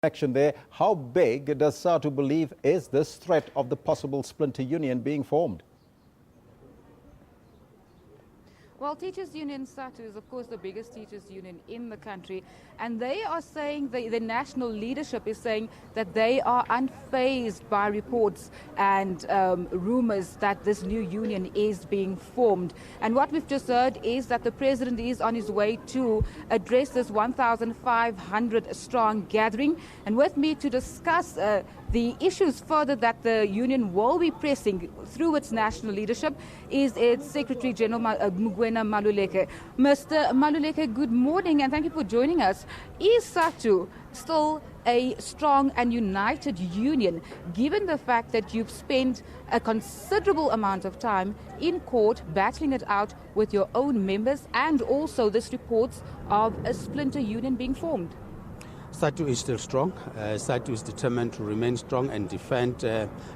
Action there. How big does SADTU believe is this threat of the possible splinter union being formed? Well, Teachers Union SADTU is, of course, the biggest teachers union in the country. And they are saying, the national leadership is saying that they are unfazed by reports and rumors that this new union is being formed. And what we've just heard is that the president is on his way to address this 1,500 strong gathering. And with me to discuss the issues further that the union will be pressing through its national leadership is its Secretary General Mugwena Maluleke. Mr. Maluleke, good morning and thank you for joining us. Is SADTU still a strong and united union, given the fact that you've spent a considerable amount of time in court battling it out with your own members and also this reports of a splinter union being formed? SADTU is still strong. SADTU is determined to remain strong and defend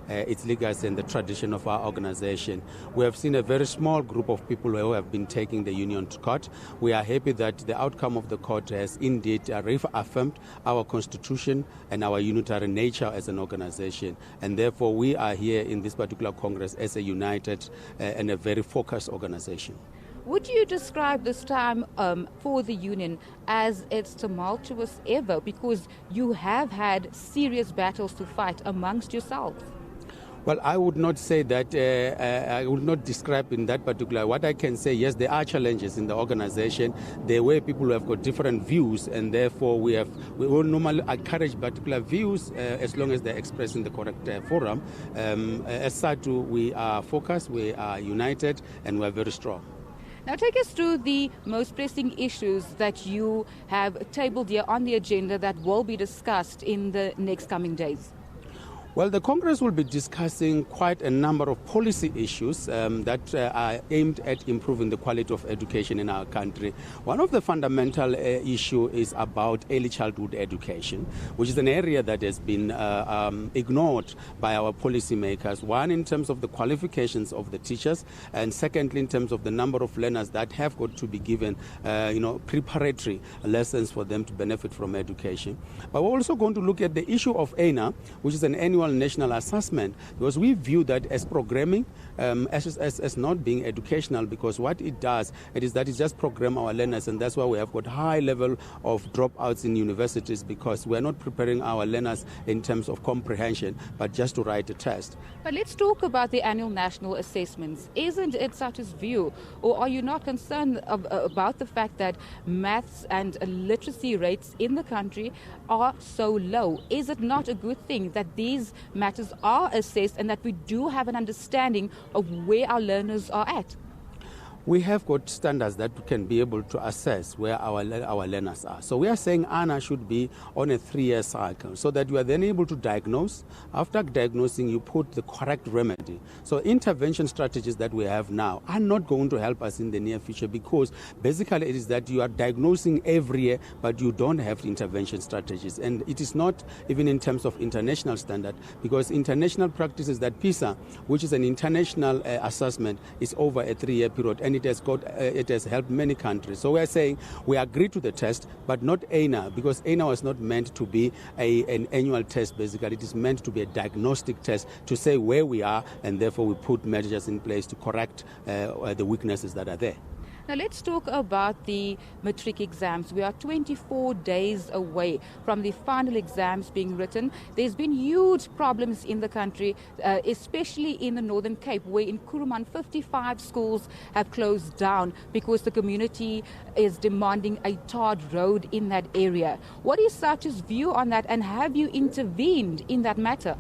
its legacy and the tradition of our organization. We have seen a very small group of people who have been taking the union to court. We are happy that the outcome of the court has indeed reaffirmed our constitution and our unitary nature as an organization. And therefore, we are here in this particular Congress as a united and a very focused organization. Would you describe this time for the union as its tumultuous ever, because you have had serious battles to fight amongst yourselves? Well, I would not say that, I would not describe in that particular. What I can say, yes, there are challenges in the organization. There were people who have got different views, and therefore we will normally encourage particular views as long as they're expressed in the correct forum. As SADTU, we are focused, we are united, and we are very strong. Now take us through the most pressing issues that you have tabled here on the agenda that will be discussed in the next coming days. Well, the Congress will be discussing quite a number of policy issues that are aimed at improving the quality of education in our country. One of the fundamental issue is about early childhood education, which is an area that has been ignored by our policymakers. One, in terms of the qualifications of the teachers, and secondly, in terms of the number of learners that have got to be given, preparatory lessons for them to benefit from education. But we're also going to look at the issue of ENA, which is an annual national assessment, because we view that as programming, as not being educational, because what it does, it is that it just program our learners, and that's why we have got high level of dropouts in universities, because we're not preparing our learners in terms of comprehension, but just to write a test. But let's talk about the annual national assessments. Isn't it SADTU's view, or are you not concerned about the fact that maths and literacy rates in the country are so low? Is it not a good thing that these matters are assessed and that we do have an understanding of where our learners are at? We have got standards that we can be able to assess where our learners are. So we are saying ANA should be on a 3-year cycle, so that you are then able to diagnose. After diagnosing, you put the correct remedy. So intervention strategies that we have now are not going to help us in the near future, because basically it is that you are diagnosing every year, but you don't have intervention strategies. And it is not even in terms of international standard, because international practice is that PISA, which is an international assessment, is over a 3-year period. And it has helped many countries. So we are saying we agree to the test, but not ENA, because ENA was not meant to be an annual test. Basically, it is meant to be a diagnostic test to say where we are, and therefore we put measures in place to correct the weaknesses that are there. Now let's talk about the matric exams. We are 24 days away from the final exams being written. There's been huge problems in the country, especially in the Northern Cape, where in Kuruman 55 schools have closed down because the community is demanding a tarred road in that area. What is SADTU's view on that, and have you intervened in that matter?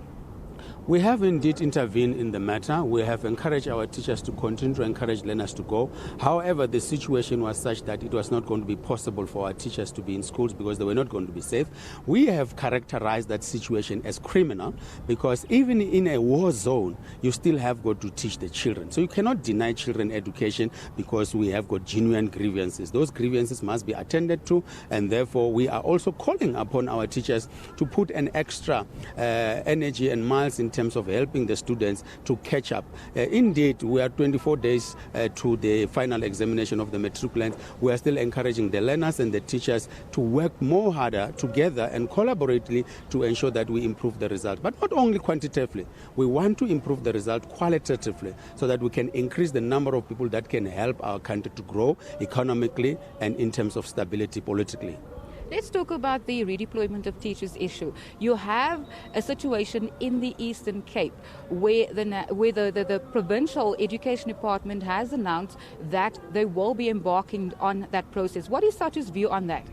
We have indeed intervened in the matter. We have encouraged our teachers to continue to encourage learners to go. However, the situation was such that it was not going to be possible for our teachers to be in schools because they were not going to be safe. We have characterized that situation as criminal, because even in a war zone, you still have got to teach the children. So you cannot deny children education because we have got genuine grievances. Those grievances must be attended to, and therefore we are also calling upon our teachers to put an extra energy and miles in terms of helping the students to catch up. Indeed, we are 24 days to the final examination of the matriculants. We are still encouraging the learners and the teachers to work more harder together and collaboratively to ensure that we improve the result. But not only quantitatively, we want to improve the result qualitatively so that we can increase the number of people that can help our country to grow economically and in terms of stability politically. Let's talk about the redeployment of teachers issue. You have a situation in the Eastern Cape where the provincial education department has announced that they will be embarking on that process. What is SADTU's view on that?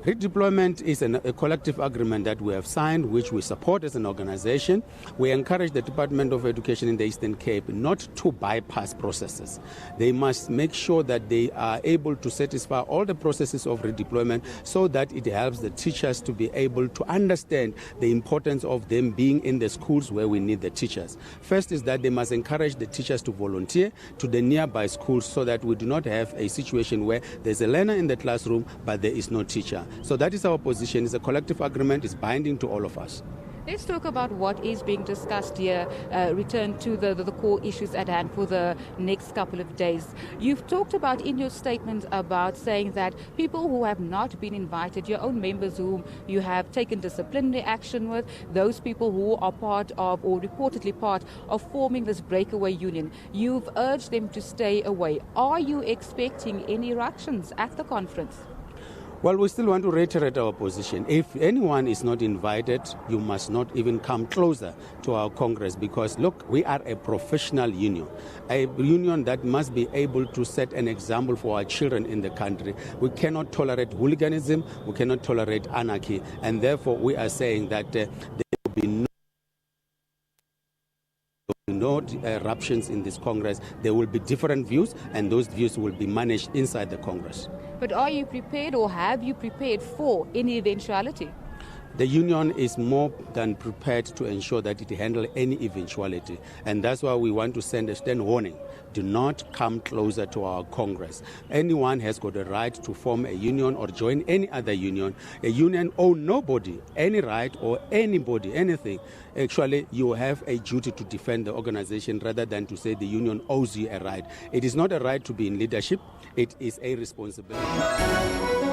Redeployment is a collective agreement that we have signed, which we support as an organization. We encourage the Department of Education in the Eastern Cape not to bypass processes. They must make sure that they are able to satisfy all the processes of redeployment so that it helps the teachers to be able to understand the importance of them being in the schools where we need the teachers. First is that they must encourage the teachers to volunteer to the nearby schools so that we do not have a situation where there's a learner in the classroom but there is no teacher. So that is our position. It's a collective agreement. It's binding to all of us. Let's talk about what is being discussed here, return to the core issues at hand for the next couple of days. You've talked about in your statement about saying that people who have not been invited, your own members whom you have taken disciplinary action with, those people who are part of or reportedly part of forming this breakaway union, you've urged them to stay away. Are you expecting any ructions at the conference? Well, we still want to reiterate our position. If anyone is not invited, you must not even come closer to our Congress because, look, we are a professional union, a union that must be able to set an example for our children in the country. We cannot tolerate hooliganism, we cannot tolerate anarchy, and therefore we are saying that there will be no eruptions in this Congress. There will be different views, and those views will be managed inside the Congress. But are you prepared or have you prepared for any eventuality? The union is more than prepared to ensure that it handles any eventuality. And that's why we want to send a stern warning. Do not come closer to our Congress. Anyone has got a right to form a union or join any other union. A union owes nobody any right or anybody anything. Actually, you have a duty to defend the organization rather than to say the union owes you a right. It is not a right to be in leadership. It is a responsibility.